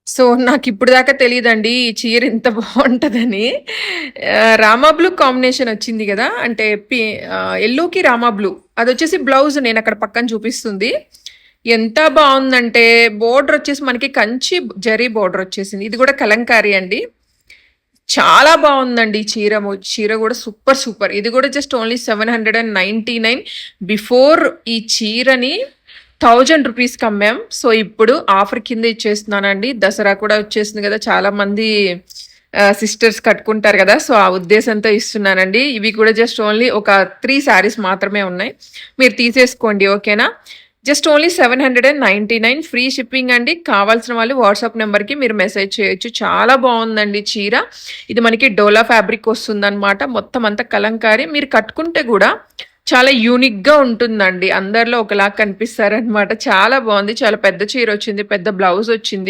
So, నాకిప్పుడు దాకా తెలీదండి ఈ చీర ఇంత బావుంటదని. రామా బ్లూ కాంబినేషన్ వచ్చింది గదా! అంటే యెల్లోకి రామా బ్లూ. అదొచ్చేసి బ్లౌజ్ నేనక్కడ పక్కన చూపిస్తుంది. ఎంత బావుందంటే బోర్డర్ వచ్చేసి మనకి కంచి జరీ బోర్డర్ వచ్చేసింది. ఇది గూడా కలంకారీ అండి. చాలా బావుందండి ఈ చీర. చీర గూడా సూపర్, సూపర్. ఇది గూడా జస్ట్ ఓన్లీ 799 బిఫోర్ ఈ చీరని 1000 రూపీస్‌కి అమ్మాం. సో, ఇప్పుడు ఆఫర్ కింద ఇచ్చేస్తున్నానండి. దసరా కూడా వచ్చేసింది గదా! చాలా మంది సిస్టర్స్ కట్టుకుంటారు గదా! సో, ఆ ఉద్దేశంతో ఇస్తున్నానండి. ఇవి కూడా జస్ట్ ఓన్లీ ఒక 3 శారీస్ మాత్రమే ఉన్నాయి. మీరు తీసేసుకోండి ఓకేనా? జస్ట్ ఓన్లీ 799 ఫ్రీ షిప్పింగ్ అండి. కావాల్సిన వాళ్ళు వాట్సాప్ నెంబర్‌కి మీరు మెసేజ్ చేయొచ్చు. చాలా బావుందండి చీర. ఇది మనకి డోలా ఫ్యాబ్రిక్ వస్తుందనమాట. మొత్తం అంతా కలంకారీ. మీరు కట్టుకుంటే గూడా చాలా యూనిక్‌గా ఉంటుందండి. అందరిలో ఒకలాగా కనిపిస్తారనమాట. చాలా బావుంది. చాలా పెద్ద చీరొచ్చింది. పెద్ద బ్లౌజొచ్చింది.